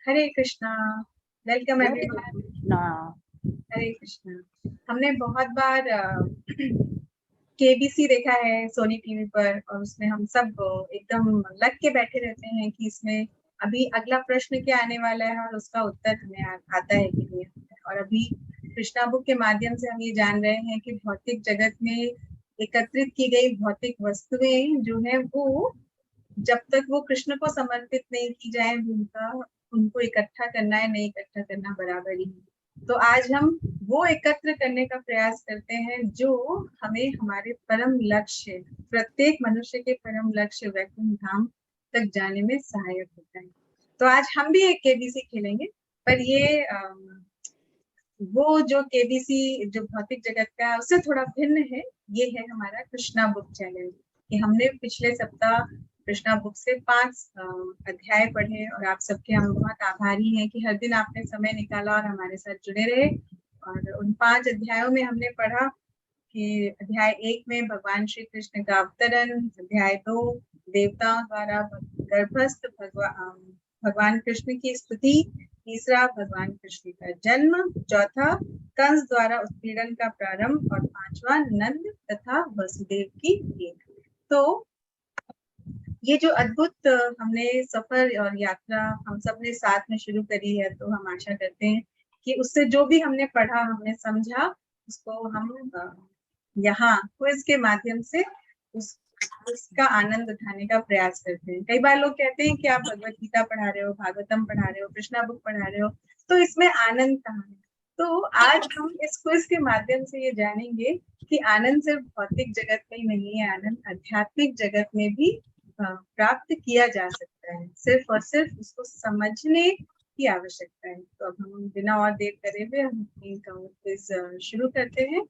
हरे Krishna. Welcome जय everyone. Krishna. हरे कृष्णा। हमने बहुत बार केबीसी देखा है सोनी टीवी पर, और उसमें हम सब एकदम लग के बैठे रहते हैं कि इसमें अभी अगला प्रश्न क्या आने वाला है और उसका उत्तर हमें आता है कि नहीं आता है। और अभी कृष्णा बुक के माध्यम से हम ये जान रहे हैं कि भौतिक जगत में एकत्रित की गई भौतिक वस्तुएं जो है वो, जब तक वो कृष्ण को समर्पित नहीं की जाए, उनका उनको इकट्ठा करना है, नहीं इकट्ठा करना बराबर ही है। तो आज हम वो एकत्र करने का प्रयास करते हैं जो हमें हमारे परम लक्ष्य, प्रत्येक मनुष्य के परम लक्ष्य वैकुंठ धाम तक जाने में सहायक होता है। तो आज हम भी एक केबीसी खेलेंगे, पर ये वो जो केबीसी जो भौतिक जगत का है उससे थोड़ा भिन्न है। ये है हमारा कृष्णा बुक चैलेंज, कि हमने पिछले सप्ताह कृष्णा बुक से 5 अध्याय पढ़े, और आप सबके हम बहुत आभारी हैं कि हर दिन आपने समय निकाला और हमारे साथ जुड़े रहे। और उन 5 अध्यायों में हमने पढ़ा कि अध्याय 1 में भगवान श्री कृष्ण का अवतरण, अध्याय 2 देवताओं द्वारा गर्भस्थ भगवान कृष्ण की स्तुति, तीसरा भगवान कृष्ण का जन्म, चौथा कंस द्वारा उत्पीड़न का प्रारंभ, और पांचवा नंद तथा वसुदेव की भेंट। तो ये जो अद्भुत हमने सफर और यात्रा हम सब ने साथ में शुरू करी है, तो हम आशा करते हैं कि उससे जो भी हमने पढ़ा, हमने समझा, उसको हम यहाँ क्विज के माध्यम से उस उसका आनंद उठाने का प्रयास करते हैं। कई बार लोग कहते हैं कि आप भगवत गीता पढ़ा रहे हो, भागवतम पढ़ा रहे हो, कृष्णा बुक पढ़ा रहे हो, तो इसमें आनंद कहाँ है? तो आज हम इस क्विज के माध्यम से ये जानेंगे कि आनंद सिर्फ भौतिक जगत में ही नहीं है, आनंद आध्यात्मिक जगत में भी प्राप्त किया जा सकता है। सिर्फ और सिर्फ उसको समझने की आवश्यकता है। तो अब हम बिना और देर करे हुए हम क्विज शुरू करते हैं।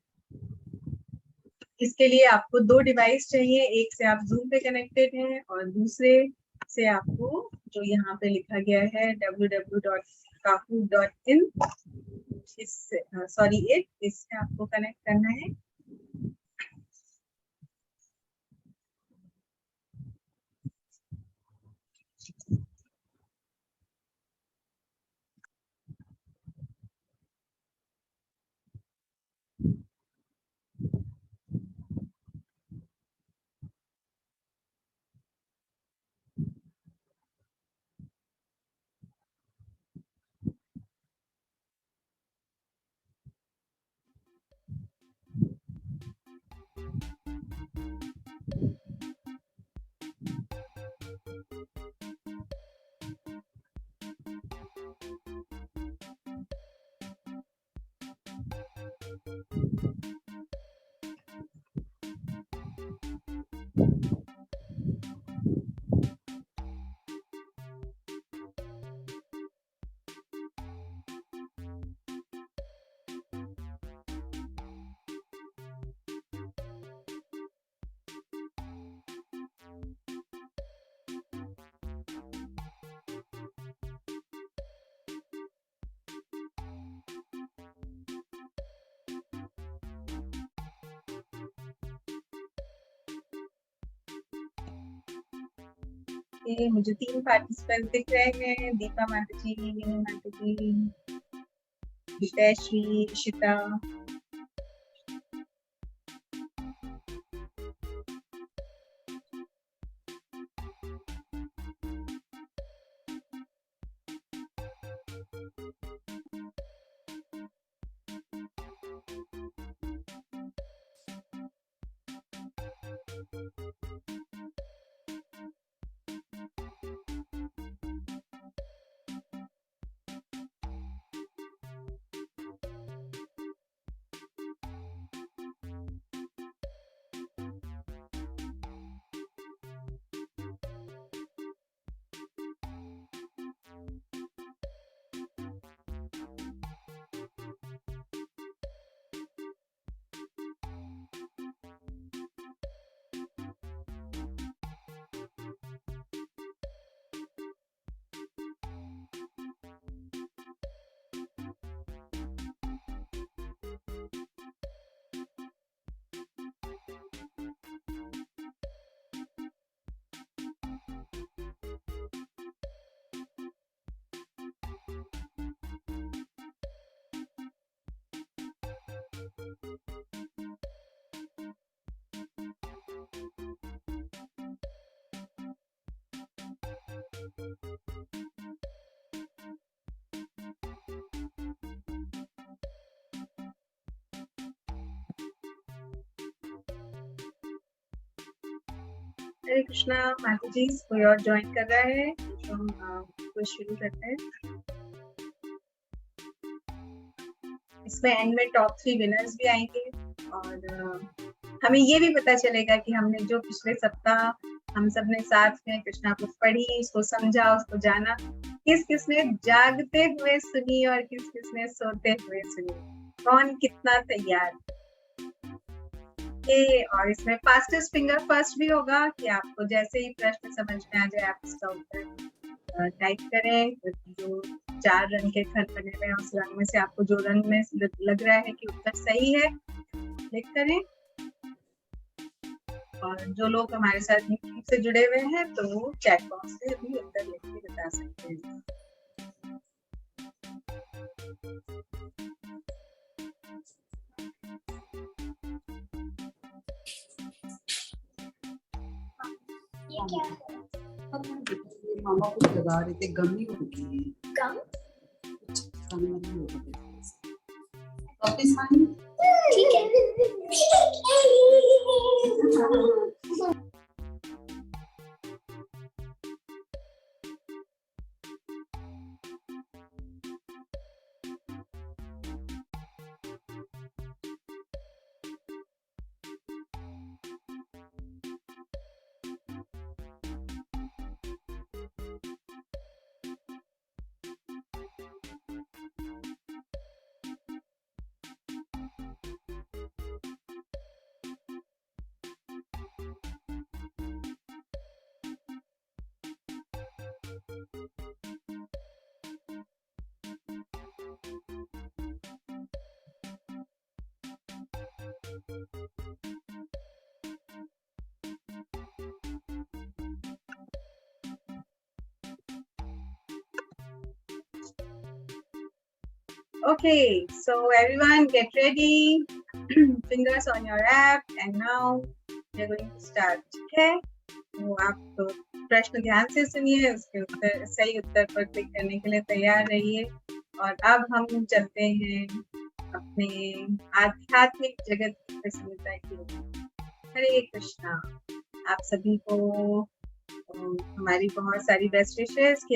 इसके लिए आपको 2 डिवाइस चाहिए। एक से आप जूम पे कनेक्टेड हैं और दूसरे से आपको जो यहाँ पे लिखा गया है www.kahoot.in, इससे इससे आपको कनेक्ट करना है। ये मुझे 3 पार्टिसिपेंट दिख रहे हैं, दीपा माता जी, विनी माता जी, हितैषी, इशिता। हरे कृष्णा माता जी, कोई और ज्वाइन कर रहा है तो हम कुछ शुरू करते हैं। इसमें एंड में टॉप 3 विनर्स भी आएंगे और हमें ये भी पता चलेगा कि हमने जो पिछले सप्ताह हम सब ने साथ में कृष्णा को पढ़ी, उसको समझा, उसको जाना, किस किस ने जागते हुए सुनी और किस किस ने सोते हुए सुनी, कौन कितना तैयार। और इसमें फास्टेस्ट फिंगर फर्स्ट भी होगा कि आपको जैसे ही प्रश्न समझ में आ जाए आप उसका उत्तर टाइप करें। जो 4 रंग के खत बने हुए हैं उस रंग में से आपको जो रंग में लग रहा है कि उत्तर सही है क्लिक करें। और जो लोग हमारे साथ यूट्यूब से जुड़े हुए हैं तो वो चैट बॉक्स से भी उत्तर लिख के बता सकते हैं। ये क्या है? मामा कुछ लगा रहे थे, गम ही होगी। गम? ठीक है। Okay, so everyone get ready. Fingers on your app and now we are going to start. ठीक है, तो आप प्रश्न ध्यान से सुनिए, उसके उत्तर सही उत्तर पर क्लिक करने के लिए तैयार रहिए। और अब हम चलते हैं अपने आध्यात्मिक जगत की प्रसन्नता की ओर। हरे कृष्णा। आप सभी को हमारी बहुत सारी बेस्ट विशेस कि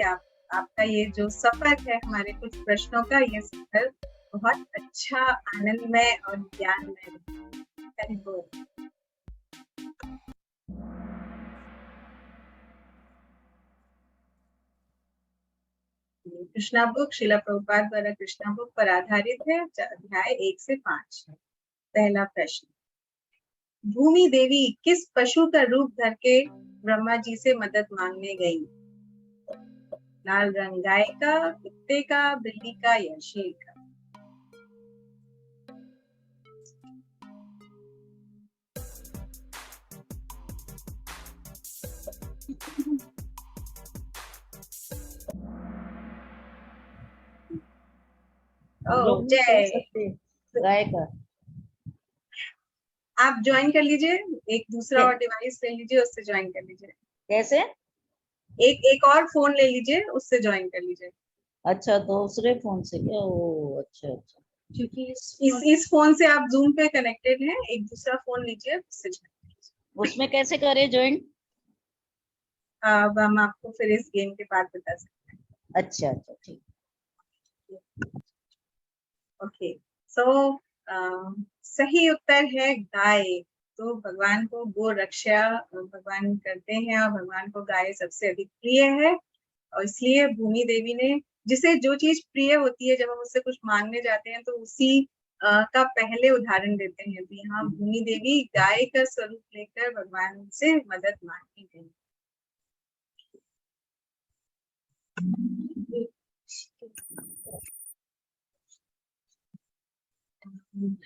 आपका ये जो सफर है हमारे कुछ प्रश्नों का, ये सफर बहुत अच्छा, आनंदमय और ज्ञानमय। हरि बोल। कृष्णा बुक श्रीला प्रभुपाद द्वारा कृष्णा बुक पर आधारित है, अध्याय 1 से 5। पहला प्रश्न, भूमि देवी किस पशु का रूप धर के ब्रह्मा जी से मदद मांगने गई? लाल रंग गाय का, कुत्ते का, बिल्ली का या शेर का? जय। गाय का। आप ज्वाइन कर लीजिए, एक दूसरा और डिवाइस ले लीजिए, उससे ज्वाइन कर लीजिए। कैसे? एक और फोन ले लीजिए, उससे ज्वाइन कर लीजिए। अच्छा, दूसरे फोन से क्या? ओ अच्छा अच्छा। क्योंकि इस फोन से आप जूम पे कनेक्टेड हैं, एक दूसरा फोन लीजिए, उससे ज्वाइन कीजिए। उसमें कैसे करे ज्वाइन? अब हम आपको फिर इस गेम के बाद बता सकते हैं। अच्छा अच्छा ठीक। ओके, सो सही उत्तर है गाय। तो भगवान को गो रक्षा भगवान करते हैं और भगवान को गाय सबसे अधिक प्रिय है। और इसलिए भूमि देवी ने, जिसे जो चीज प्रिय होती है जब हम उससे कुछ मांगने जाते हैं तो उसी का पहले उदाहरण देते हैं। तो यहाँ भूमि देवी गाय का स्वरूप लेकर भगवान से मदद मांगने गई।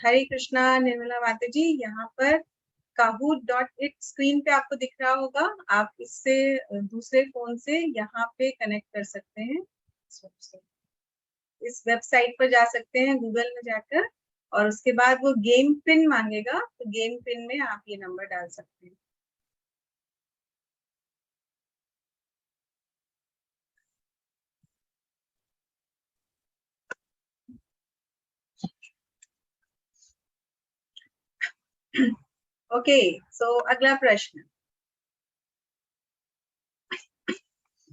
हरे कृष्णा निर्मला माता जी, यहाँ पर kahoot.it स्क्रीन पे आपको दिख रहा होगा। आप इससे दूसरे फोन से यहाँ पे कनेक्ट कर सकते हैं। इस वेबसाइट पर जा सकते हैं गूगल में जाकर, और उसके बाद वो गेम पिन मांगेगा, तो गेम पिन में आप ये नंबर डाल सकते हैं। ओके, सो अगला प्रश्न,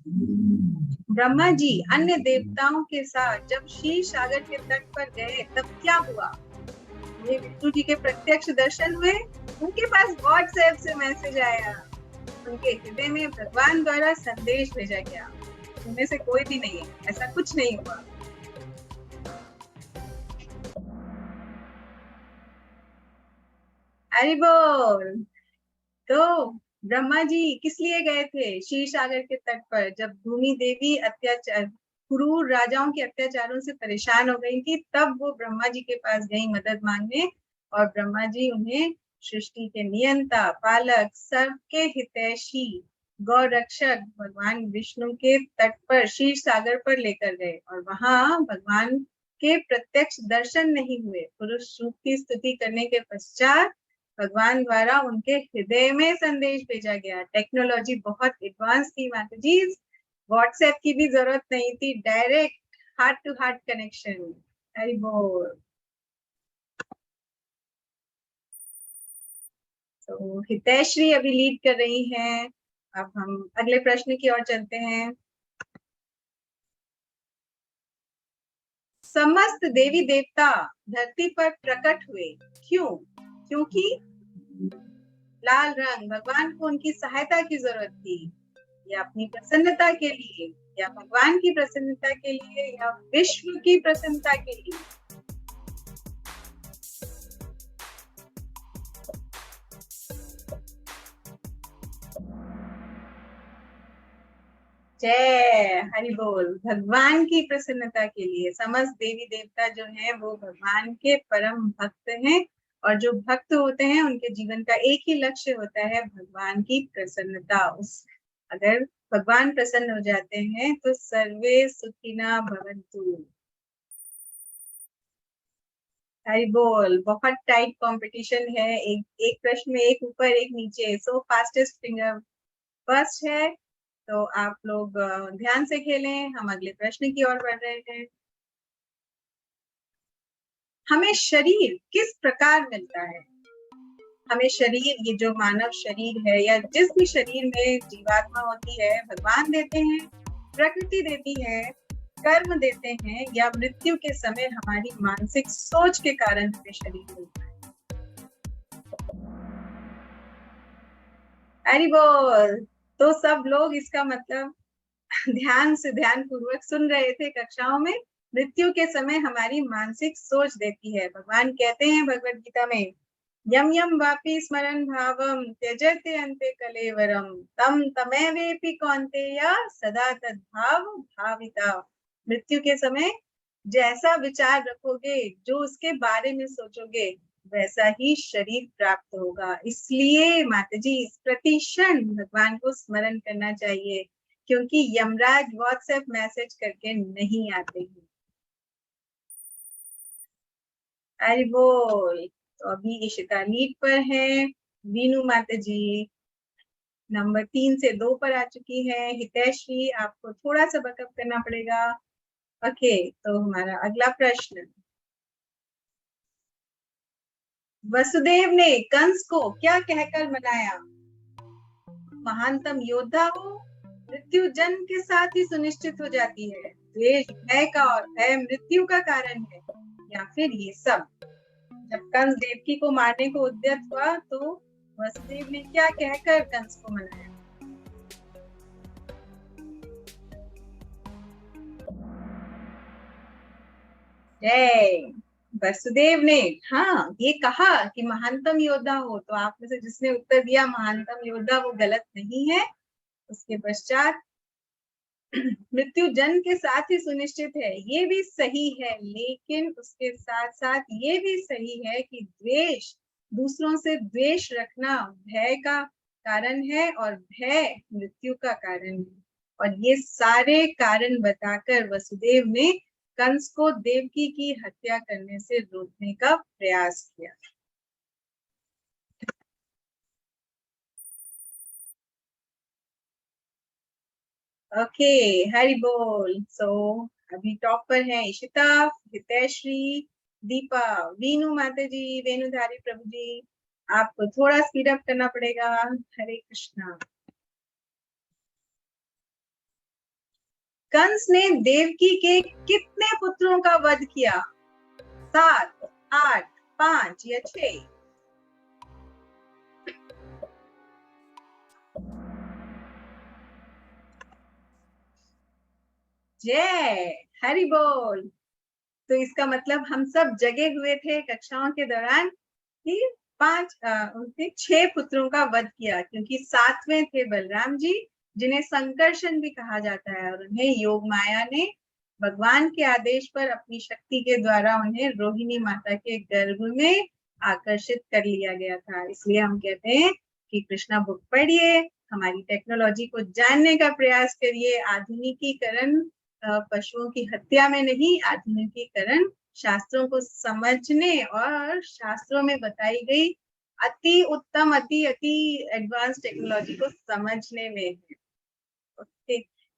ब्रह्मा जी अन्य देवताओं के साथ जब क्षीर सागर के तट पर गए तब क्या हुआ? उन्हें विष्णु जी के प्रत्यक्ष दर्शन हुए, उनके पास व्हाट्सएप से मैसेज आया, उनके हृदय में भगवान द्वारा संदेश भेजा गया। उनमें से कोई भी नहीं है, ऐसा कुछ नहीं हुआ। हरि बोल। तो ब्रह्मा जी किस लिए गए थे क्षीर सागर के तट पर? जब भूमि देवी अत्याचार क्रूर राजाओं के अत्याचारों से परेशान हो गई थी, तब वो ब्रह्मा जी के पास गई मदद मांगने, और ब्रह्मा जी उन्हें सृष्टि के नियंता, पालक, सबके हितैषी, गौ रक्षक भगवान विष्णु के तट पर क्षीर सागर पर लेकर गए, और वहां भगवान के प्रत्यक्ष दर्शन नहीं हुए। पुरुष रूप की स्तुति करने के पश्चात भगवान द्वारा उनके हृदय में संदेश भेजा गया। टेक्नोलॉजी बहुत एडवांस थी माता जी, व्हाट्सएप की भी जरूरत नहीं थी, direct heart to heart connection. Hari बोल। तो हितैश्री अभी लीड कर रही हैं। अब हम अगले प्रश्न की ओर चलते हैं। समस्त देवी देवता धरती पर प्रकट हुए, क्यों? क्योंकि लाल रंग, भगवान को उनकी सहायता की जरूरत थी, या अपनी प्रसन्नता के लिए, या भगवान की प्रसन्नता के लिए, या विश्व की प्रसन्नता के लिए? जय हरि बोल। भगवान की प्रसन्नता के लिए समस्त देवी देवता जो हैं वो भगवान के परम भक्त हैं, और जो भक्त होते हैं उनके जीवन का एक ही लक्ष्य होता है, भगवान की प्रसन्नता। उस अगर भगवान प्रसन्न हो जाते हैं तो सर्वे सुखिना भवन्तु। हरि बोल। बहुत टाइट कंपटीशन है, एक एक प्रश्न में एक ऊपर एक नीचे, सो फास्टेस्ट फिंगर फर्स्ट है। तो आप लोग ध्यान से खेलें, हम अगले प्रश्न की ओर बढ़ रहे हैं। हमें शरीर किस प्रकार मिलता है? हमें शरीर, ये जो मानव शरीर है या जिस भी शरीर में जीवात्मा होती है, भगवान देते हैं, प्रकृति देती है, कर्म देते हैं, या मृत्यु के समय हमारी मानसिक सोच के कारण हमें शरीर मिलता है? हरि बोल। तो सब लोग इसका मतलब ध्यान से, ध्यान पूर्वक सुन रहे थे कक्षाओं में। मृत्यु के समय हमारी मानसिक सोच देती है। भगवान कहते हैं भगवत गीता में, यम यम वापि स्मरण भावम त्यजते अन्ते कलेवरम तम तमेवेपि कौन्तेय सदा तद्भाव भाविता। मृत्यु के समय जैसा विचार रखोगे, जो उसके बारे में सोचोगे, वैसा ही शरीर प्राप्त होगा। इसलिए माता जी इस प्रति क्षण भगवान को स्मरण करना चाहिए, क्योंकि यमराज व्हाट्सएप मैसेज करके नहीं आते हैं। अरे बोल। तो अभी इशिता लीड पर है, वीनू माता जी नंबर 3 से 2 पर आ चुकी है। हितैषी आपको थोड़ा सा बैकअप करना पड़ेगा। ओके, तो हमारा अगला प्रश्न, वसुदेव ने कंस को क्या कहकर मनाया? महानतम योद्धा हो, मृत्यु जन्म के साथ ही सुनिश्चित हो जाती है, द्वेष भय का और भय मृत्यु का कारण है, या फिर ये सब? जब कंस देवकी को मारने को उद्यत हुआ तो वसुदेव ने क्या कहकर कंस को मनाया? जय। वसुदेव ने हाँ ये कहा कि महानतम योद्धा हो, तो आप में से जिसने उत्तर दिया महानतम योद्धा, वो गलत नहीं है। उसके पश्चात मृत्यु जन्म के साथ ही सुनिश्चित है, ये भी सही है, लेकिन उसके साथ साथ ये भी सही है कि द्वेष, दूसरों से द्वेष रखना भय का कारण है, और भय मृत्यु का कारण है। और ये सारे कारण बताकर वसुदेव ने कंस को देवकी की हत्या करने से रोकने का प्रयास किया। ओके, हरि बोल। सो अभी टॉप पर है इशिता, हितैश्री, दीपा, वीनू माता जी, वेणुधारी प्रभु जी। आपको थोड़ा स्पीड अप करना पड़ेगा। हरे कृष्णा। कंस ने देवकी के कितने पुत्रों का वध किया? 7, 8, 5 या 6? जय हरि बोल। तो इसका मतलब हम सब जगे हुए थे कक्षाओं के दौरान कि उनके 6 पुत्रों का वध किया, क्योंकि 7वें थे बलराम जी, जिन्हें संकर्षण भी कहा जाता है, और उन्हें योग माया ने भगवान के आदेश पर अपनी शक्ति के द्वारा उन्हें रोहिणी माता के गर्भ में आकर्षित कर लिया गया था। इसलिए हम कहते हैं कि कृष्णा बुक पढ़िए, हमारी टेक्नोलॉजी को जानने का प्रयास करिए। आधुनिकीकरण पशुओं की हत्या में नहीं, आधुनिकीकरण शास्त्रों को समझने और शास्त्रों में बताई गई अति उत्तम अति एडवांस टेक्नोलॉजी को समझने में है। ओके,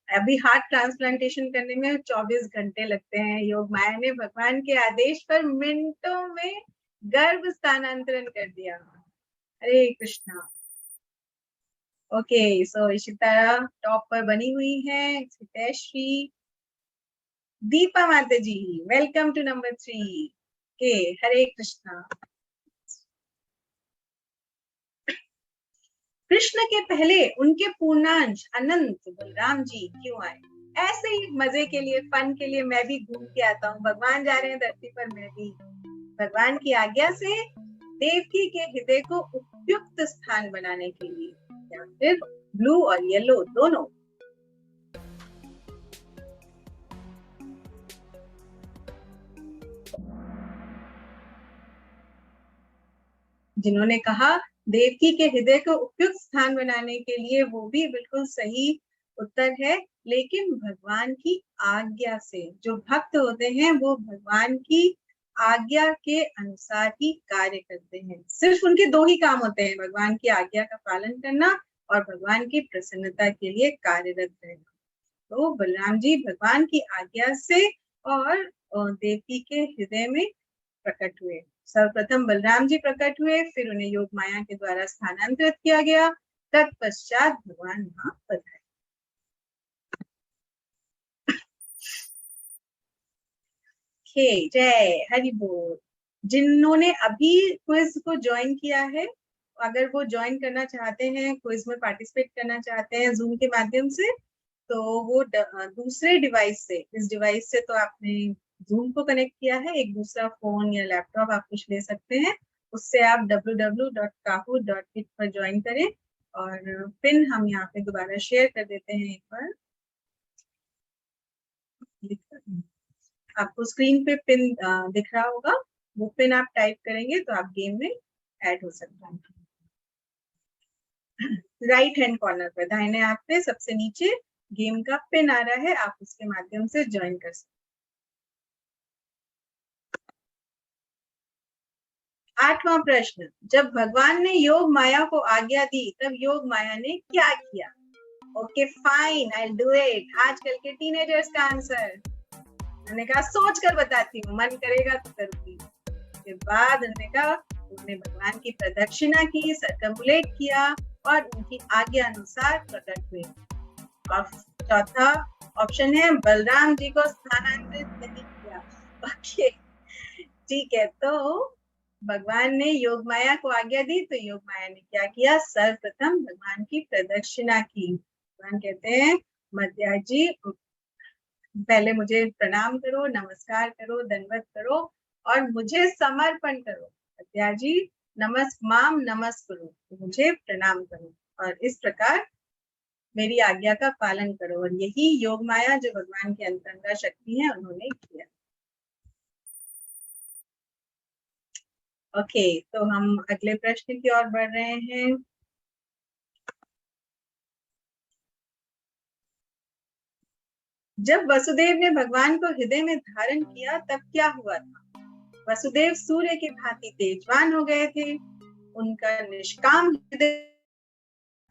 अभी हार्ट ट्रांसप्लांटेशन करने में 24 घंटे लगते हैं। योग माया ने भगवान के आदेश पर मिनटों में गर्भ स्थानांतरण कर दिया। हरे कृष्णा। ओके, सो इशिता टॉप पर बनी हुई है। हितेश्री, दीपा माता जी, वेलकम टू नंबर 3 के। हरे कृष्णा। कृष्ण के पहले उनके पूर्णांश अनंत बलराम जी क्यों आए? ऐसे ही मजे के लिए, फन के लिए मैं भी घूम के आता हूँ। भगवान जा रहे हैं धरती पर, मैं भी भगवान की आज्ञा से देवकी के हृदय को उपयुक्त स्थान बनाने के लिए, या फिर ब्लू और येलो दोनों। जिन्होंने कहा देवकी के हृदय को उपयुक्त स्थान बनाने के लिए, वो भी बिल्कुल सही उत्तर है, लेकिन भगवान की आज्ञा से। जो भक्त होते हैं वो भगवान की आज्ञा के अनुसार ही कार्य करते हैं। सिर्फ उनके 2 ही काम होते हैं, भगवान की आज्ञा का पालन करना और भगवान की प्रसन्नता के लिए कार्यरत रहना। तो बलराम जी भगवान की आज्ञा से और देवकी के हृदय में प्रकट हुए। सर्वप्रथम बलराम जी प्रकट हुए, फिर उन्हें योग माया के द्वारा स्थानांतरित किया गया, तत्पश्चात भगवान यहाँ पधारे। जय हरि बोल। जिन्होंने अभी क्विज को ज्वाइन किया है, अगर वो ज्वाइन करना चाहते हैं, क्विज में पार्टिसिपेट करना चाहते हैं जूम के माध्यम से, तो वो दूसरे डिवाइस से, इस डिवाइस से तो आपने जूम को कनेक्ट किया है, एक दूसरा फोन या लैपटॉप आप कुछ ले सकते हैं, उससे आप www.kahoot.it पर ज्वाइन करें। और पिन हम यहाँ पे दोबारा शेयर कर देते हैं एक बार। आपको स्क्रीन पे पिन दिख रहा होगा, वो पिन आप टाइप करेंगे तो आप गेम में ऐड हो सकते हैं। राइट हैंड कॉर्नर पे दाहिने हाथ पे सबसे नीचे गेम का पिन आ रहा है, आप उसके माध्यम से ज्वाइन कर सकते हैं। 8वां प्रश्न, जब भगवान ने योग माया को आज्ञा दी, तब योग माया ने क्या किया? Okay fine, I do it. आजकल के टीनेजर्स का आंसर मैंने कहा सोच कर बताती हूँ, मन करेगा तो करूंगी। उसके बाद उन्होंने भगवान की प्रदक्षिणा की, सर्कम्बुलेट किया और उनकी आज्ञा अनुसार प्रकट हुए। और चौथा ऑप्शन है बलराम जी को स्थानांतरित नहीं किया। ओके ठीक है, तो भगवान ने योग माया को आज्ञा दी, तो योग माया ने क्या किया? सर्वप्रथम भगवान की प्रदक्षिणा की। भगवान कहते हैं मध्या जी पहले मुझे प्रणाम करो, नमस्कार करो, दंडवत करो और मुझे समर्पण करो। मध्या जी माम नमस्कुरु, मुझे प्रणाम करो और इस प्रकार मेरी आज्ञा का पालन करो। और यही योग माया जो भगवान की अंतरंगा शक्ति है, उन्होंने किया। ओके, तो हम अगले प्रश्न की ओर बढ़ रहे हैं। जब वसुदेव ने भगवान को हृदय में धारण किया, तब क्या हुआ था? वसुदेव सूर्य की भांति तेजवान हो गए थे, उनका निष्काम हृदय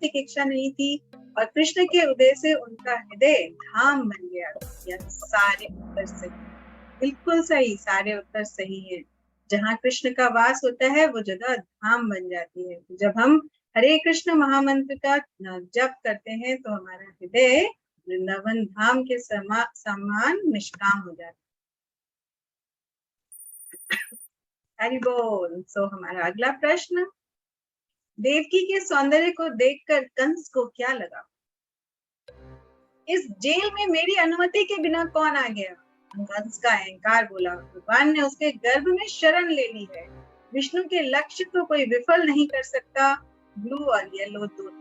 की इच्छा नहीं थी और कृष्ण के उदय से उनका हृदय धाम बन गया। यह सारे उत्तर सही, बिल्कुल सही, सारे उत्तर सही है। जहाँ कृष्ण का वास होता है वो जगह धाम बन जाती है। जब हम हरे कृष्ण महामंत्र का जप करते हैं तो हमारा हृदय वृंदावन धाम के समान निष्काम हो जाता। हरि बोल। सो हमारा अगला प्रश्न, देवकी के सौंदर्य को देखकर कंस को क्या लगा? इस जेल में मेरी अनुमति के बिना कौन आ गया? कंस का अहंकार बोला, भगवान ने उसके गर्भ में शरण ले ली है। विष्णु के लक्ष्य को कोई विफल नहीं कर सकता। ब्लू और येलो दो।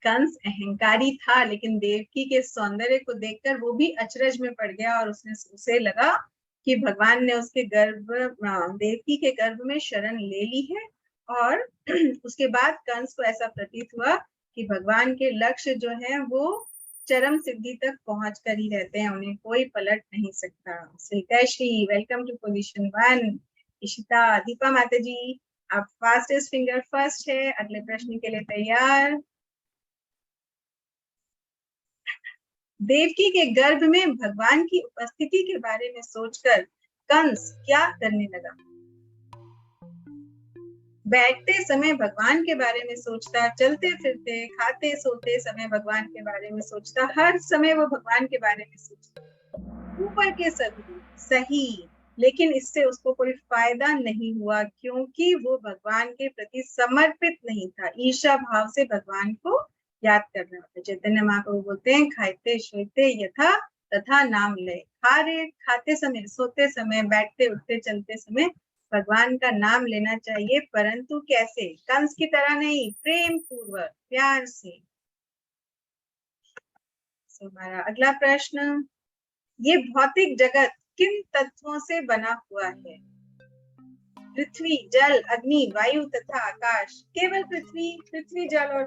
कंस अहंकारी था, लेकिन देवकी के सौंदर्य को देखकर वो भी अचरज में पड़ गया और उसे लगा कि भगवान ने उसके देवकी के गर्भ में शरण ले ली है। और उसके बाद कंस को ऐसा प्रतीत हुआ कि भगवान के लक्ष्य जो है वो चरम सिद्धि तक पहुंच कर ही रहते हैं, उन्हें कोई पलट नहीं सकता। Shri welcome to position 1। Ishita, Deepa माता जी, आप फास्टेस्ट फिंगर फर्स्ट है। अगले प्रश्न के लिए तैयार? देवकी के गर्भ में भगवान की उपस्थिति के बारे में सोचकर कंस क्या करने लगा? बैठते समय भगवान के बारे में सोचता, चलते फिरते खाते सोते समय भगवान के बारे में सोचता, हर समय वो भगवान के बारे में सोचता। ऊपर के सभी सही, लेकिन इससे उसको कोई फायदा नहीं हुआ, क्योंकि वो भगवान के प्रति समर्पित नहीं था। ईर्ष्या भाव से भगवान को याद कर रहा था। चैतन्य महाप्रभु बोलते हैं, खाते सोते यथा तथा नाम ले। खाते समय, सोते समय, बैठते उठते चलते समय भगवान का नाम लेना चाहिए, परंतु कैसे? कंस की तरह नहीं, प्रेम पूर्वक, प्यार से। हमारा अगला प्रश्न, ये भौतिक जगत किन तत्वों से बना हुआ है? पृथ्वी, जल, अग्नि, वायु तथा आकाश। केवल पृथ्वी, जल और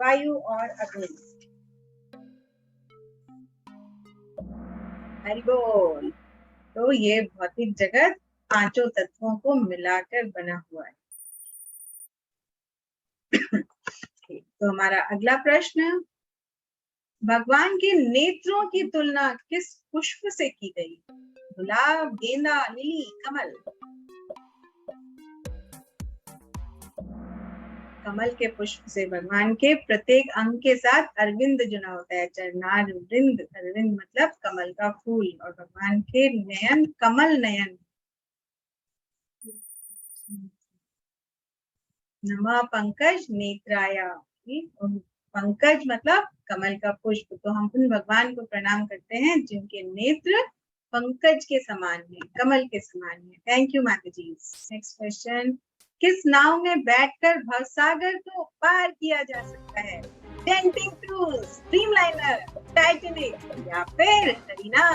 वायु और अग्नि। हरि बोल। तो ये भौतिक जगत पांचों तत्वों को मिलाकर बना हुआ है। तो हमारा अगला प्रश्न, भगवान के नेत्रों की तुलना किस पुष्प से की गई? गुलाब, गेंदा, लिली, कमल। कमल के पुष्प से। भगवान के प्रत्येक अंग के साथ अरविंद जुड़ा होता है। चरणारविंद, अरविंद मतलब कमल का फूल, और भगवान के नयन कमल नयन। नमः पंकज नेत्राया। पंकज मतलब कमल का पुष्प। तो हम उन भगवान को प्रणाम करते हैं जिनके नेत्र पंकज के समान है, कमल के समान है। थैंक यू माता जी। नेक्स्ट क्वेश्चन, किस नाव में बैठकर भवसागर को पार किया जा सकता है? डेंटिंग क्रूज, स्ट्रीमलाइनर, टाइटैनिक या फिर करीना?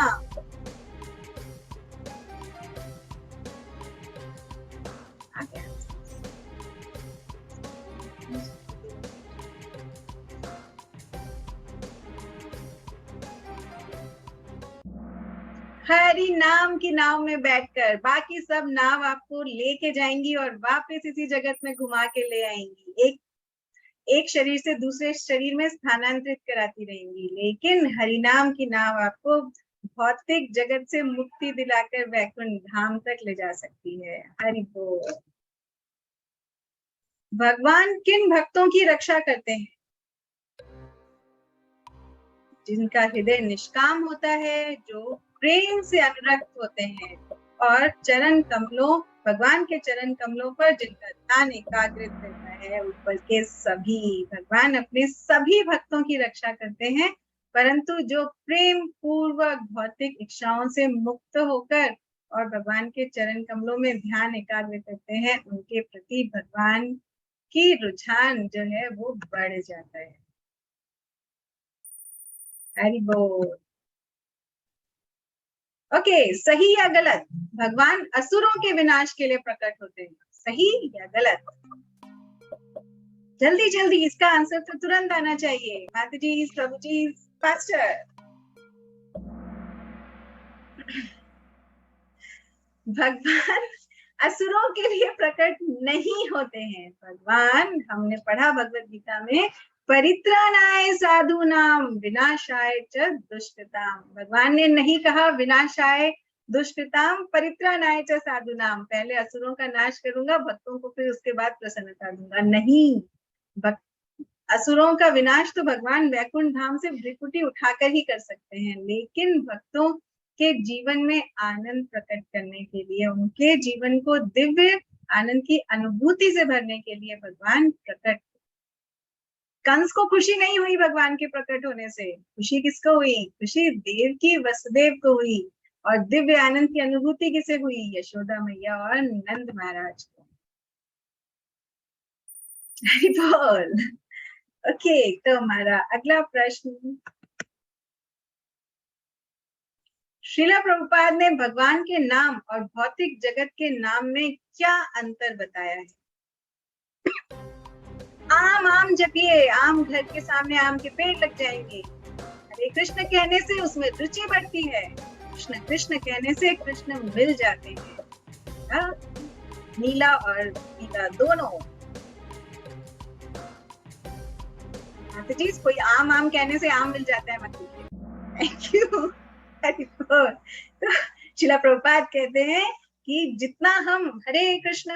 हरि नाम की नाव में बैठकर। बाकी सब नाव आपको लेके जाएंगी और वापस इसी जगत में घुमा के ले आएंगी, एक शरीर से दूसरे शरीर में स्थानांतरित कराती रहेंगी, लेकिन हरिनाम की नाव आपको भौतिक जगत से मुक्ति दिलाकर वैकुंठ धाम तक ले जा सकती है। हरि बोल। भगवान किन भक्तों की रक्षा करते हैं? जिनका हृदय निष्काम होता है, जो प्रेम से अनुरक्त होते हैं, और चरण कमलों, भगवान के चरण कमलों पर जिनका ध्यान एकाग्रित रहता है। ऊपर के सभी, भगवान अपने सभी भक्तों की रक्षा करते हैं, परंतु जो प्रेम पूर्वक भौतिक इच्छाओं से मुक्त होकर और भगवान के चरण कमलों में ध्यान एकाग्र करते हैं, उनके प्रति भगवान की रुझान जो है वो बढ़ जाता है। हरि बोल। ओके, सही या गलत? भगवान असुरों के विनाश के लिए प्रकट होते हैं, सही या गलत? जल्दी जल्दी, इसका आंसर तो तुरंत आना चाहिए। माता जी, प्रभु जी, फास्टर। भगवान असुरों के लिए प्रकट नहीं होते हैं। भगवान, हमने पढ़ा भगवत गीता में, परित्राणाय साधूनाम विनाशाय च दुष्कृताम। भगवान ने नहीं कहा विनाशाय दुष्कृताम परित्राणाय च साधूनाम, पहले असुरों का नाश करूंगा भक्तों को फिर उसके बाद प्रसन्नता दूंगा, नहीं। असुरों का विनाश तो भगवान वैकुंठ धाम से भ्रिकुटी उठाकर ही कर सकते हैं, लेकिन भक्तों के जीवन में आनंद प्रकट करने के लिए, उनके जीवन को दिव्य आनंद की अनुभूति से भरने के लिए भगवान प्रकट। कंस को खुशी नहीं हुई भगवान के प्रकट होने से, खुशी किसको हुई? खुशी देवकी वसुदेव को हुई। और दिव्य आनंद की अनुभूति किसे हुई? यशोदा मैया और नंद महाराज को। बोल। ओके, तो हमारा अगला प्रश्न, श्रीला प्रभुपाद ने भगवान के नाम और भौतिक जगत के नाम में क्या अंतर बताया है? आम आम जपिए, आम घर के सामने आम के पेड़ लग जाएंगे। हरे कृष्ण कहने से उसमें रुचि बढ़ती है, कृष्ण कृष्ण कहने से कृष्ण मिल जाते हैं। नीला और पीला दोनों। जी, कोई आम आम कहने से आम मिल जाता है मतलब। Thank you. तो श्रीला प्रभुपाद कहते हैं कि जितना हम हरे कृष्ण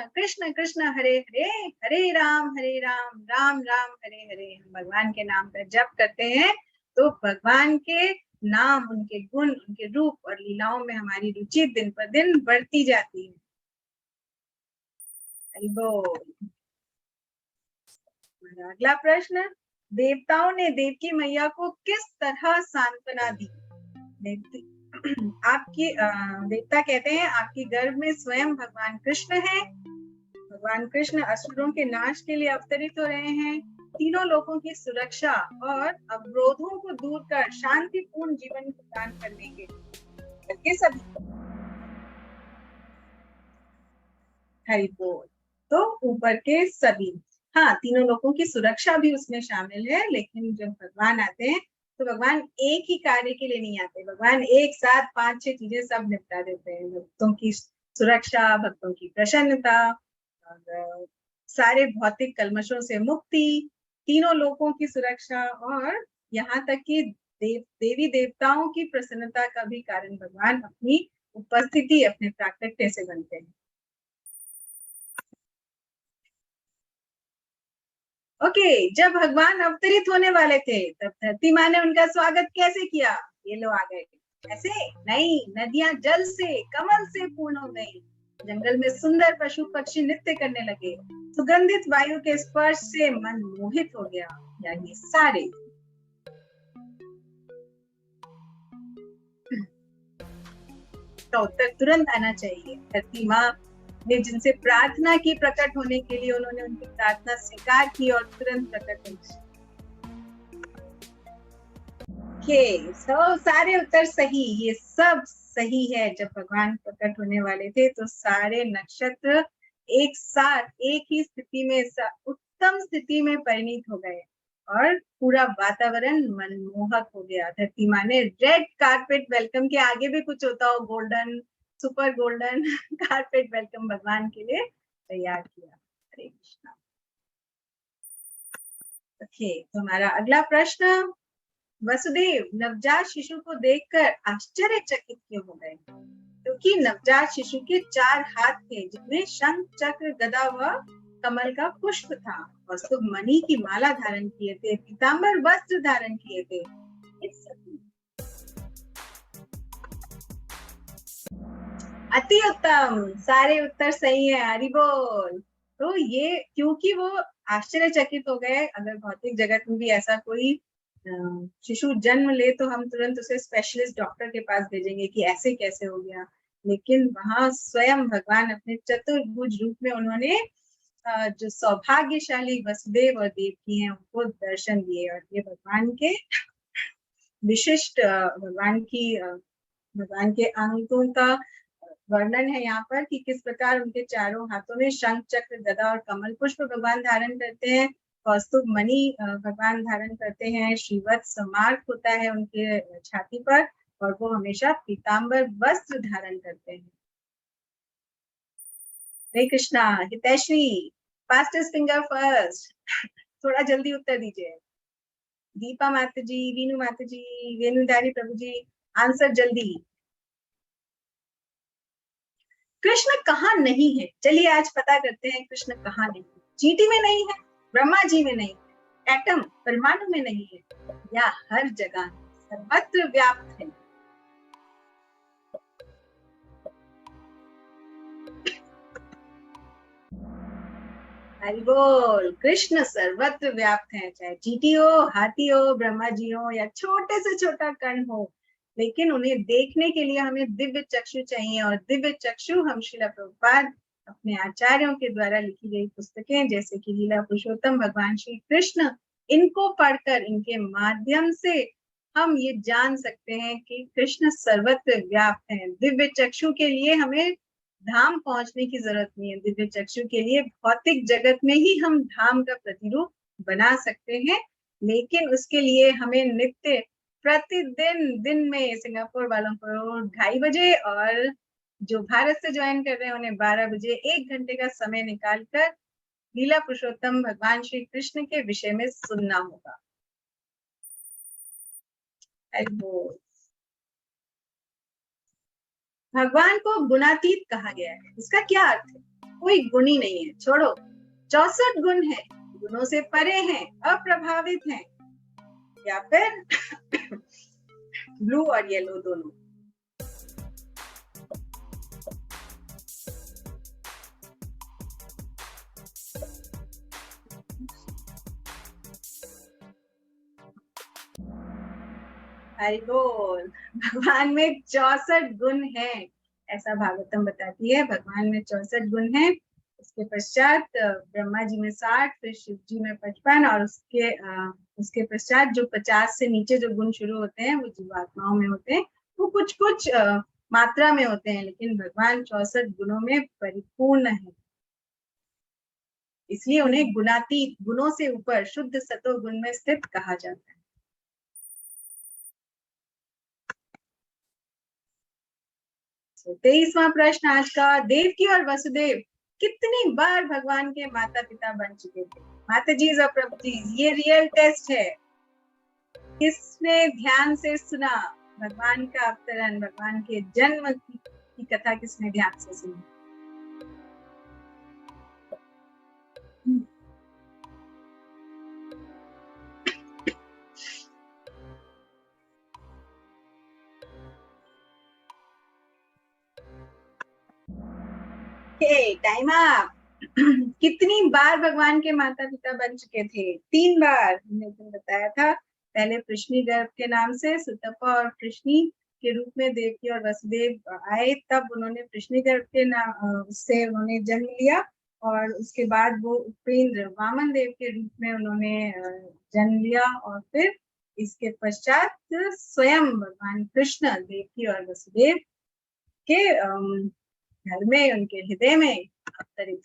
कृष्ण कृष्ण हरे हरे, हरे राम राम राम हरे हरे, हम भगवान के नाम का जप करते हैं, तो भगवान के नाम, उनके गुण, उनके रूप और लीलाओं में हमारी रुचि दिन पर दिन बढ़ती जाती है। अगला प्रश्न, देवताओं ने देवकी मैया को किस तरह सांत्वना दी? आपकी देवता कहते हैं आपकी गर्भ में स्वयं भगवान कृष्ण है। भगवान कृष्ण असुरों के नाश के लिए अवतरित हो रहे हैं, तीनों लोगों की सुरक्षा और अवरोधों को दूर कर शांतिपूर्ण जीवन प्रदान करने के सभी। हरि बोल। तो ऊपर के सभी, हाँ, तीनों लोगों की सुरक्षा भी उसमें शामिल है, लेकिन जब भगवान आते हैं तो भगवान एक ही कार्य के लिए नहीं आते, भगवान एक साथ 5-6 चीजें सब निपटा देते हैं। भक्तों की सुरक्षा, भक्तों की प्रसन्नता, और सारे भौतिक कलमशों से मुक्ति, तीनों लोगों की सुरक्षा, और यहाँ तक कि देवी देवताओं की प्रसन्नता का भी कारण भगवान अपनी उपस्थिति, अपने प्राकट्य से बनते हैं। ओके, जब भगवान अवतरित होने वाले थे तब धरती माँ ने उनका स्वागत कैसे किया? ये लो आ गए। ऐसे नहीं, नदियां जल से, कमल से पूर्ण हो गई, जंगल में सुंदर पशु पक्षी नृत्य करने लगे, सुगंधित वायु के स्पर्श से मन मोहित हो गया। या ये सारे का उत्तर तुरंत आना चाहिए। धरती माँ ने जिनसे प्रार्थना की प्रकट होने के लिए, उन्होंने उनकी प्रार्थना स्वीकार की और तुरंत प्रकट हो। सारे उत्तर सही, ये सब सही है। जब भगवान प्रकट होने वाले थे तो सारे नक्षत्र एक साथ एक ही स्थिति में, उत्तम स्थिति में परिणित हो गए और पूरा वातावरण मनमोहक हो गया। धरती माँ ने रेड कारपेट वेलकम के आगे भी कुछ होता हो, golden, super golden carpet welcome भगवान के लिए तैयार किया। हरे कृष्णा। ओके, तो हमारा अगला प्रश्न, वसुदेव नवजात शिशु को देखकर आश्चर्यचकित क्यों हो गए? क्योंकि नवजात शिशु के 4 हाथ थे, जिनमें शंख चक्र गदा व कमल का पुष्प था, और मणि की माला धारण किए थे, पीतांबर वस्त्र धारण किए थे। अति उत्तम, सारे उत्तर सही है। हरि बोल। तो ये क्योंकि वो आश्चर्यचकित हो गए। अगर भौतिक जगत में भी ऐसा कोई शिशु जन्म ले तो हम तुरंत उसे स्पेशलिस्ट डॉक्टर के पास भेजेंगे कि ऐसे कैसे हो गया, लेकिन वहां स्वयं भगवान अपने चतुर्भुज रूप में उन्होंने जो सौभाग्यशाली वसुदेव और देवकी हैं उनको दर्शन दिए, और ये भगवान के विशिष्ट, भगवान के अंगों का वर्णन है यहाँ पर कि किस प्रकार उनके चारों हाथों में शंख चक्र गदा और कमल पुष्प भगवान धारण करते हैं, कौस्तुभ मणि भगवान धारण करते हैं, श्रीवत्स मार्ग होता है उनके छाती पर, और वो हमेशा पीतांबर वस्त्र धारण करते हैं। Hare Krishna. Hitaishri, fastest finger first. थोड़ा जल्दी उत्तर दीजिए। दीपा माता जी, वीनू माता जी, वेणुधारी प्रभु जी, आंसर जल्दी। कृष्ण कहाँ नहीं है? चलिए आज पता करते हैं कृष्ण कहाँ नहीं है। चींटी में नहीं है, ब्रह्मा जी में नहीं है, एटम परमाणु में नहीं है, या हर जगह सर्वत्र व्याप्त है। हरि बोल। कृष्ण सर्वत्र व्याप्त है, चाहे चींटी हो, हाथी हो, ब्रह्मा जी हो, या छोटे से छोटा कण हो, लेकिन उन्हें देखने के लिए हमें दिव्य चक्षु चाहिए। और दिव्य चक्षु हम श्रील प्रभुपाद अपने आचार्यों के द्वारा लिखी गई पुस्तकें जैसे कि लीला पुरुषोत्तम भगवान श्री कृष्ण, इनको पढ़कर इनके माध्यम से हम ये जान सकते हैं कि कृष्ण सर्वत्र व्याप्त है। दिव्य चक्षु के लिए हमें धाम पहुंचने की जरूरत नहीं है। दिव्य चक्षु के लिए भौतिक जगत में ही हम धाम का प्रतिरूप बना सकते हैं, लेकिन उसके लिए हमें नित्य प्रतिदिन दिन में सिंगापुर वालों को 2:30 बजे, और जो भारत से ज्वाइन कर रहे हैं उन्हें 12 बजे 1 घंटे का समय निकालकर लीला पुरुषोत्तम भगवान श्री कृष्ण के विषय में सुनना होगा। भगवान को गुणातीत कहा गया है, इसका क्या अर्थ है? कोई गुण ही नहीं है, छोड़ो। 64 गुण है, गुणों से परे हैं, अप्रभावित हैं, या फिर ब्लू और येलो दोनों। हरि बोल। भगवान में 64 गुण है, ऐसा भागवतम बताती है। भगवान में 64 गुण है। उसके पश्चात ब्रह्मा जी में 60, फिर शिव जी में 55, और उसके पश्चात जो 50 से नीचे जो गुण शुरू होते हैं वो जीवात्माओं में होते हैं। वो कुछ कुछ मात्रा में होते हैं, लेकिन भगवान 64 गुणों में परिपूर्ण है, इसलिए उन्हें गुणातीत, गुणों से ऊपर, शुद्ध सतो गुण में स्थित कहा जाता है। 23वां प्रश्न आज का। देवकी और वसुदेव कितनी बार भगवान के माता पिता बन चुके थे? माता जी और प्रभु जी, ये रियल टेस्ट है। किसने ध्यान से सुना भगवान का अवतरण, भगवान के जन्म की कथा किसने ध्यान से सुनी? Time up. कितनी बार भगवान के माता पिता बन चुके थे? 3 बार, हमने तुम बताया था। पहले कृष्णी गर्भ के नाम से सुतपा और कृष्णी के रूप में देवकी और वसुदेव आए, तब उन्होंने कृष्णी गर्भ के नाम से उन्होंने जन्म लिया, और उसके बाद वो उपेंद्र वामन देव के रूप में उन्होंने जन्म लिया, और फिर इसके पश्चात स्वयं भगवान कृष्ण देवकी और वसुदेव के घर में, उनके हृदय में अवतरित।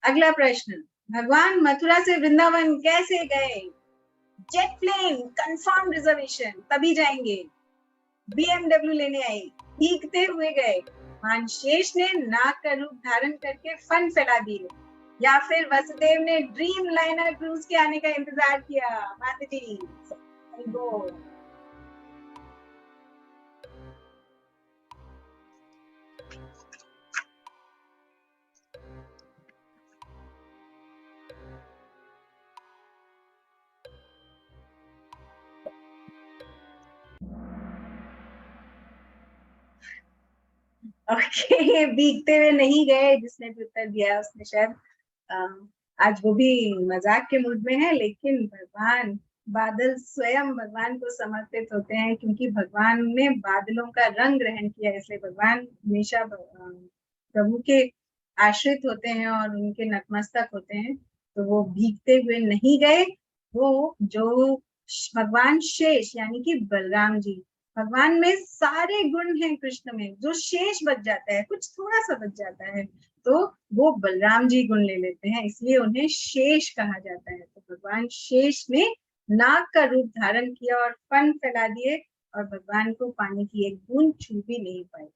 अगला प्रश्न। भगवान मथुरा से वृंदावन कैसे गए? जेट प्लेन, कंफर्म रिजर्वेशन, तभी जाएंगे। BMW लेने आई, भीगते हुए गए, भगवान शेष ने नाग का रूप धारण करके फन फैला दिए, या फिर वसुदेव ने ड्रीम लाइनर क्रूज के आने का इंतजार किया? माता जी बोल। ओके, भीगते हुए नहीं गए। जिसने भी उत्तर दिया उसने शायद आज वो भी मजाक के मूड में है, लेकिन भगवान बादल स्वयं भगवान को समर्पित होते हैं, क्योंकि भगवान ने बादलों का रंग ग्रहण किया, इसलिए भगवान हमेशा प्रभु के आश्रित होते हैं और उनके नतमस्तक होते हैं। तो वो भीगते हुए नहीं गए। वो जो भगवान शेष यानी कि बलराम जी, भगवान में सारे गुण हैं कृष्ण में, जो शेष बच जाता है, कुछ थोड़ा सा बच जाता है, तो वो बलराम जी गुण ले लेते हैं, इसलिए उन्हें शेष कहा जाता है। तो भगवान शेष ने नाग का रूप धारण किया और फन फैला दिए, और भगवान को पानी की एक बूंद छू भी नहीं पाई।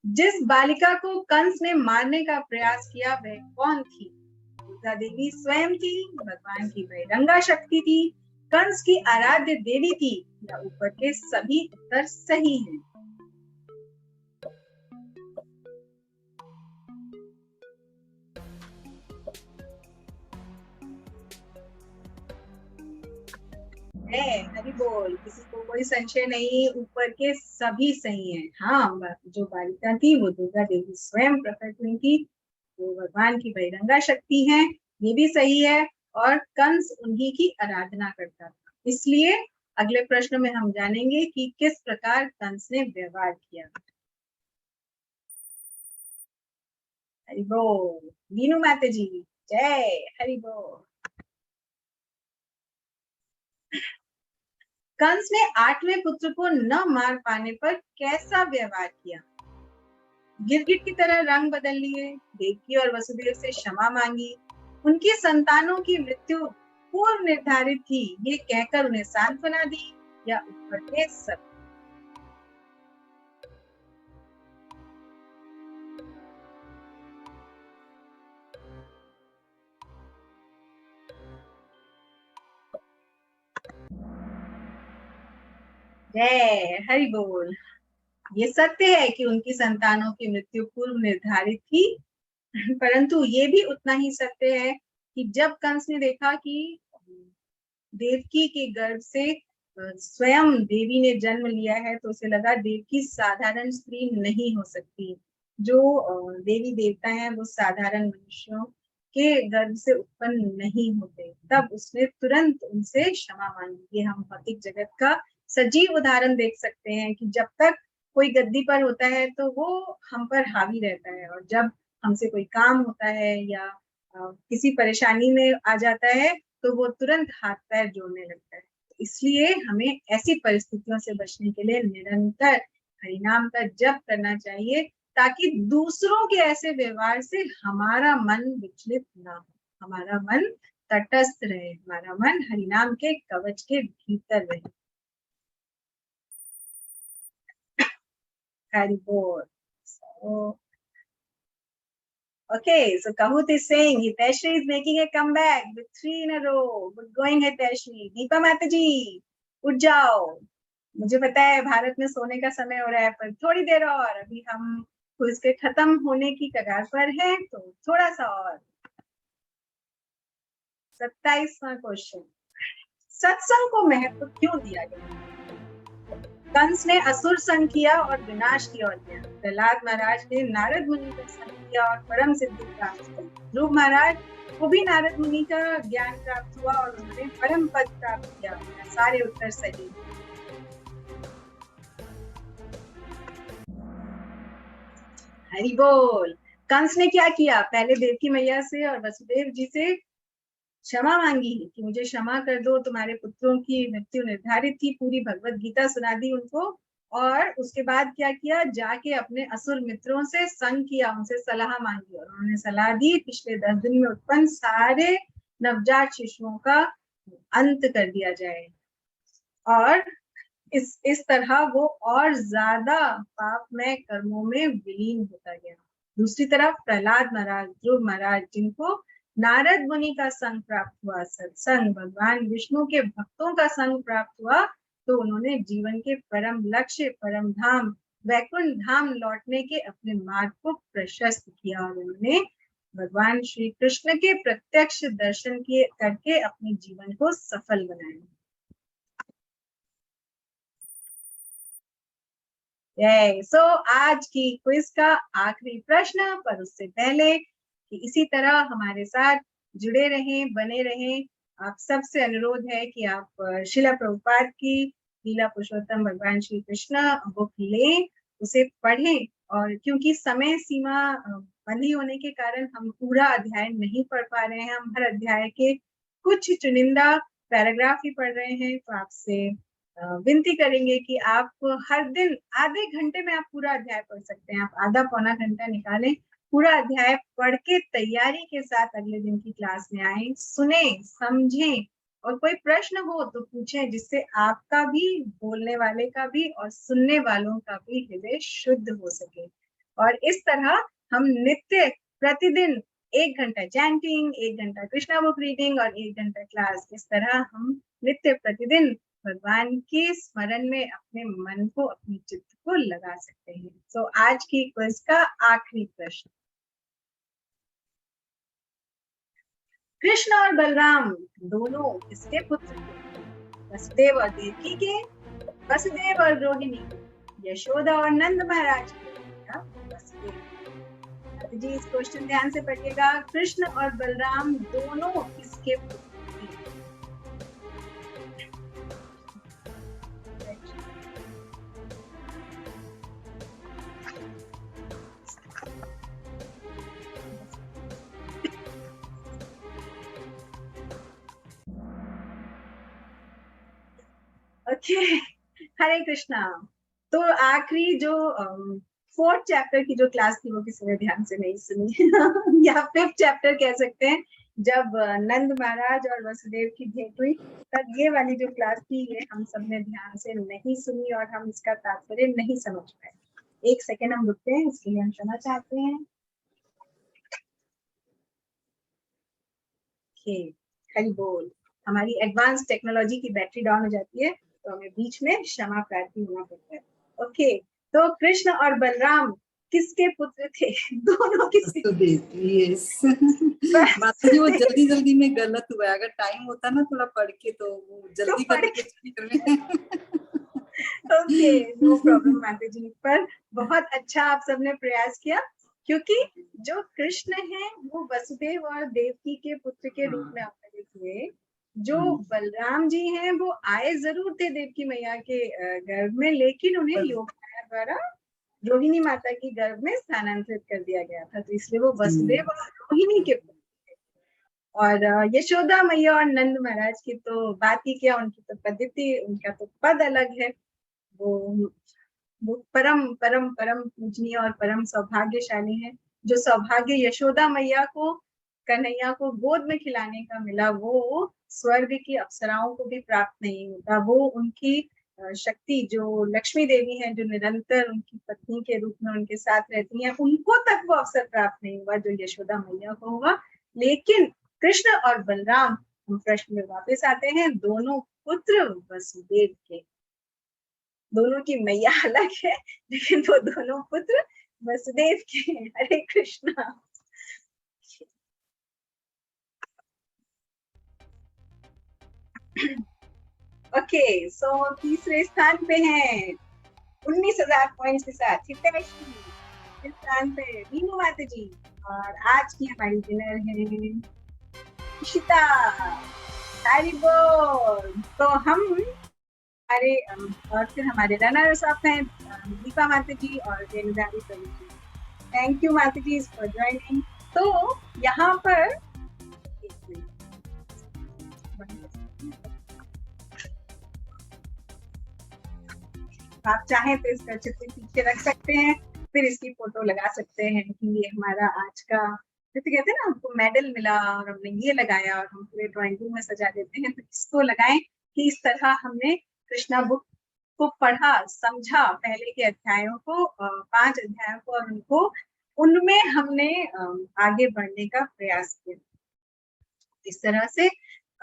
जिस बालिका को कंस ने मारने का प्रयास किया वह कौन थी? दुर्गा देवी स्वयं थी, भगवान की बहिरंगा शक्ति थी, कंस की आराध्य देवी थी, या ऊपर के सभी उत्तर सही हैं? हरि बोल, किसी को कोई संशय नहीं, ऊपर के सभी सही हैं। हाँ, जो बालिका थी वो दुर्गा देवी स्वयं प्रकट हुई थी, वो भगवान की बहिरंगा शक्ति हैं, ये भी सही है। और कंस उन्हीं की आराधना करता था। इसलिए अगले प्रश्न में हम जानेंगे कि किस प्रकार कंस ने व्यवहार किया। हरि बोल, मीनू माता जी जय, हरि बोल। कंस ने 8वें पुत्र को न मार पाने पर कैसा व्यवहार किया? गिरगिट की तरह रंग बदल लिए, देवकी और वसुदेव से क्षमा मांगी, उनकी संतानों की मृत्यु पूर्व निर्धारित थी ये कहकर उन्हें सांत्वना दी, या ऊपर के सब? जय हरि बोल। ये सत्य है कि उनकी संतानों की मृत्यु पूर्व निर्धारित थी, परंतु ये भी उतना ही सत्य है कि जब कंस ने देखा कि देवकी के गर्भ से स्वयं देवी ने जन्म लिया है, तो उसे लगा देवकी साधारण स्त्री नहीं हो सकती। जो देवी देवता हैं वो साधारण मनुष्यों के गर्भ से उत्पन्न नहीं होते। तब उसने तुरंत उनसे क्षमा मांगी। ये हम भौतिक जगत का सजीव उदाहरण देख सकते हैं कि जब तक कोई गद्दी पर होता है तो वो हम पर हावी रहता है, और जब हमसे कोई काम होता है या किसी परेशानी में आ जाता है तो वो तुरंत हाथ पैर जोड़ने लगता है। इसलिए हमें ऐसी परिस्थितियों से बचने के लिए निरंतर हरिनाम का जप करना चाहिए, ताकि दूसरों के ऐसे व्यवहार से हमारा मन विचलित ना हो, हमारा मन तटस्थ रहे, हमारा मन हरिनाम के कवच के भीतर रहे। हरि बोल। Okay, so Kahut is saying Hiteshri is making a comeback with 3 in a row. Good going Hiteshri. Deepa Mataji, उठ जाओ। मुझे पता है भारत में सोने का समय हो रहा है, पर थोड़ी देर और, अभी हम क्विज के खत्म होने की कगार पर हैं, तो थोड़ा सा और। 27वां क्वेश्चन, सत्संग को महत्व क्यों दिया गया? कंस ने असुर संग किया और विनाश की ओर गया। प्रहलाद महाराज ने नारद मुनि का संग किया और परम सिद्धि प्राप्त की। ध्रुव महाराज को भी नारद मुनि का ज्ञान प्राप्त हुआ और उन्होंने परम पद प्राप्त किया। सारे उत्तर सही। हरि बोल। कंस ने क्या किया? पहले देवकी मैया से और वसुदेव जी से क्षमा मांगी कि मुझे क्षमा कर दो, तुम्हारे पुत्रों की मृत्यु निर्धारित थी। पूरी भगवत गीता सुना दी उनको, और उसके बाद क्या किया? जाके अपने असुर मित्रों से संग किया, उनसे सलाह मांगी, और उन्होंने सलाह दी पिछले 10 दिन में उत्पन्न सारे नवजात शिशुओं का अंत कर दिया जाए। और इस तरह वो और ज्यादा पापमय कर्मों में विलीन होता गया। दूसरी तरफ प्रहलाद महाराज, ध्रुव महाराज, जिनको नारद मुनि का संग प्राप्त हुआ, सत्संग, भगवान विष्णु के भक्तों का संग प्राप्त हुआ, तो उन्होंने जीवन के परम लक्ष्य, परम धाम वैकुंठ धाम लौटने के अपने मार्ग को प्रशस्त किया, और उन्होंने भगवान श्री कृष्ण के प्रत्यक्ष दर्शन किए करके अपने जीवन को सफल बनाया। सो आज की क्विज का आखिरी प्रश्न, पर उससे पहले कि इसी तरह हमारे साथ जुड़े रहें, बने रहें, आप सबसे अनुरोध है कि आप शिला प्रभुपाद की लीला पुरुषोत्तम भगवान श्री कृष्ण बुक लें, उसे पढ़ें। और क्योंकि समय सीमा बंधी होने के कारण हम पूरा अध्याय नहीं पढ़ पा रहे हैं, हम हर अध्याय के कुछ चुनिंदा पैराग्राफ ही पढ़ रहे हैं, तो आपसे विनती करेंगे कि आप हर दिन आधे घंटे में आप पूरा अध्याय पढ़ सकते हैं। आप आधा पौना घंटा निकालें, पूरा अध्याय पढ़ के तैयारी के साथ अगले दिन की क्लास में आए, सुने, समझें और कोई प्रश्न हो तो पूछें, जिससे आपका भी, बोलने वाले का भी और सुनने वालों का भी हृदय शुद्ध हो सके। और इस तरह हम नित्य प्रतिदिन 1 घंटा चैंटिंग, 1 घंटा कृष्णा बुक रीडिंग और 1 घंटा क्लास, इस तरह हम नित्य प्रतिदिन भगवान के स्मरण में अपने मन को, अपने चित्त को लगा सकते हैं। तो आज की क्विज का आखिरी प्रश्न, कृष्ण और बलराम दोनों किसके पुत्र थे? वसुदेव और देवकी के, वसुदेव और रोहिणी, यशोदा और नंद महाराज के, या वसुदेव? जी इस क्वेश्चन ध्यान से पढ़िएगा। कृष्ण और बलराम दोनों किसके पुत्र थे? ओके, हरे कृष्णा। तो आखिरी जो 4th चैप्टर की जो क्लास थी वो किसी ने ध्यान से नहीं सुनी या 5th चैप्टर कह सकते हैं, जब नंद महाराज और वसुदेव की भेंट हुई, तब ये वाली जो क्लास थी ये हम सबने ध्यान से नहीं सुनी और हम इसका तात्पर्य नहीं समझ पाए। 1 सेकेंड हम रुकते हैं, इसके लिए हम क्षमा चाहते हैं। हरि बोल। हमारी एडवांस टेक्नोलॉजी की बैटरी डाउन हो जाती है तो हमें बीच में क्षमा प्रार्थी होना पड़ता है। ओके, तो कृष्ण और बलराम किसके पुत्र थे? दोनों किसके? यस माता जी, वो जल्दी जल्दी में गलत हुआ है। अगर टाइम होता ना थोड़ा पढ़ के तो वो जल्दी करने के चक्कर में ओके, नो प्रॉब्लम माता जी, पर बहुत अच्छा आप सबने प्रयास किया, क्योंकि जो कृष्ण है वो वसुदेव और देवकी के पुत्र के रूप में अवतरित हुए। जो बलराम जी हैं वो आए जरूर थे देवकी मैया के गर्भ में, लेकिन उन्हें योग माया द्वारा रोहिणी माता की गर्भ में स्थानांतरित कर दिया गया था, तो इसलिए वो वसुदेव और रोहिणी के पुत्र थे। और यशोदा मैया और नंद महाराज की तो बात ही क्या, उनकी तो पद्धति, उनका तो पद अलग है। वो परम परम परम पूजनीय और परम सौभाग्यशाली है। जो सौभाग्य यशोदा मैया को कन्हैया को गोद में खिलाने का मिला, वो स्वर्ग की अप्सराओं को भी प्राप्त नहीं होता। वो उनकी शक्ति जो लक्ष्मी देवी है, जो निरंतर उनकी पत्नी के रूप में उनके साथ रहती हैं, उनको तक वो अवसर प्राप्त नहीं हुआ जो यशोदा मैया को हुआ। लेकिन कृष्ण और बलराम, हम प्रश्न में वापस आते हैं, दोनों पुत्र वसुदेव के। दोनों की मैया अलग है लेकिन वो दोनों पुत्र वसुदेव के। हरे कृष्णा। ओके, सो तीसरे स्थान पे हैं 19,000 पॉइंट्स के साथ हितैषी। इस स्थान पे रीनू माता जी, और आज की हमारी विनर है इशिता। हरि बोल। तो हम हमारे और फिर हमारे रनर्स अप हैं दीपा माता जी और रेणुदारी प्रभु जी। थैंक यू माता जी फॉर ज्वाइनिंग। तो यहाँ पर आप चाहें तो इसका चित्र पीछे रख सकते हैं, फिर इसकी फोटो लगा सकते हैं कि ये हमारा आज का, जैसे कहते हैं ना हमको मेडल मिला और हमने ये लगाया और हम पूरे ड्राइंग रूम में सजा देते हैं, तो इसको लगाएं कि इस तरह हमने कृष्णा बुक को पढ़ा, समझा, पहले के अध्यायों को, 5 अध्यायों को, और उनको उनमें हमने आगे बढ़ने का प्रयास किया। इस तरह से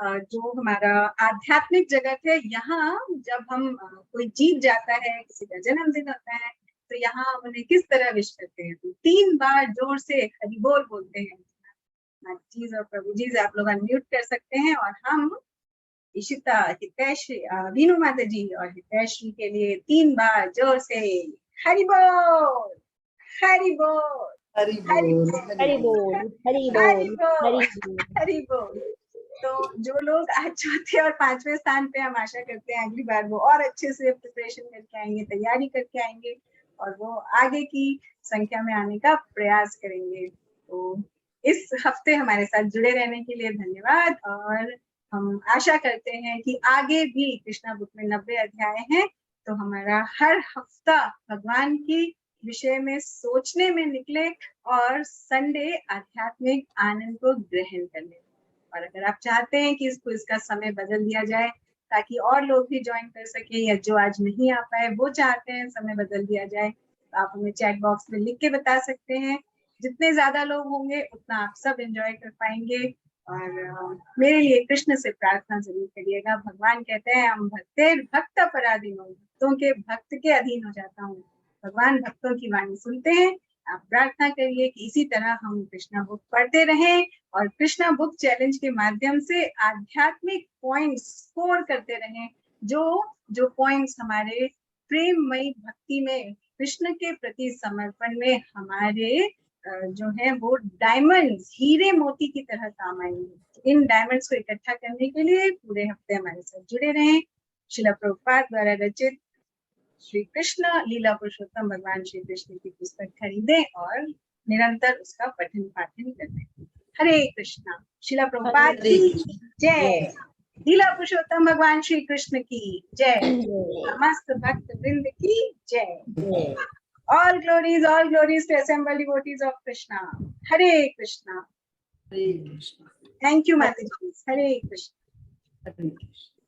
जो हमारा आध्यात्मिक जगत है, यहाँ जब हम कोई जीत जाता है, किसी का जन्मदिन होता है, तो यहाँ हम उन्हें किस तरह विश करते हैं? तो 3 बार जोर से हरि बोल बोलते हैं। जी और प्रभु जी आप लोग अनम्यूट कर सकते हैं, और हम इशिता, हितैषी, वीनू माता जी और हितैषी के लिए 3 बार जोर से हरि बोल, हरि बोल, हरि बोल, हरि बोल, हरि बोल, हरि बोल, हरि बोल। तो जो लोग आज चौथे और 5वें स्थान पे, हम आशा करते हैं अगली बार वो और अच्छे से प्रिपरेशन करके आएंगे, तैयारी करके आएंगे, और वो आगे की संख्या में आने का प्रयास करेंगे। तो इस हफ्ते हमारे साथ जुड़े रहने के लिए धन्यवाद, और हम आशा करते हैं कि आगे भी कृष्णा बुक में 90 अध्याय हैं, तो हमारा हर हफ्ता भगवान की विषय में सोचने में निकले और संडे आध्यात्मिक आनंद को ग्रहण करने। और अगर आप चाहते हैं कि इसको इसका समय बदल दिया जाए ताकि और लोग भी ज्वाइन कर सके, या जो आज नहीं आ पाए वो चाहते हैं समय बदल दिया जाए, तो आप हमें चैट बॉक्स में लिख के बता सकते हैं। जितने ज्यादा लोग होंगे उतना आप सब एंजॉय कर पाएंगे। और मेरे लिए कृष्ण से प्रार्थना जरूर करिएगा। भगवान कहते हैं हम भक्त पराधीन हो, भक्तों के भक्त के अधीन हो जाता हूँ। भगवान भक्तों की वाणी सुनते हैं। आप प्रार्थना करिए कि इसी तरह हम कृष्णा बुक पढ़ते रहें और कृष्णा बुक चैलेंज के माध्यम से आध्यात्मिक पॉइंट्स स्कोर करते रहें, जो पॉइंट्स हमारे प्रेममयी भक्ति में, कृष्ण के प्रति समर्पण में हमारे जो है वो डायमंड्स, हीरे मोती की तरह काम आएंगे। इन डायमंड्स को इकट्ठा करने के लिए पूरे हफ्ते हमारे साथ जुड़े रहें। श्रील प्रभुपाद द्वारा रचित श्री कृष्ण लीला पुरुषोत्तम भगवान श्री कृष्ण की पुस्तक खरीदें और निरंतर उसका पठन पाठन करें। हरे कृष्णा। श्रील प्रभुपाद की जय। लीला पुरुषोत्तम भगवान श्री कृष्ण की जय। समस्त भक्त वृंद की जय। All glories to assembled devotees of Krishna. Hare Krishna. Hare Krishna. Thank you, Mataji. Hare Krishna. Hare Krishna.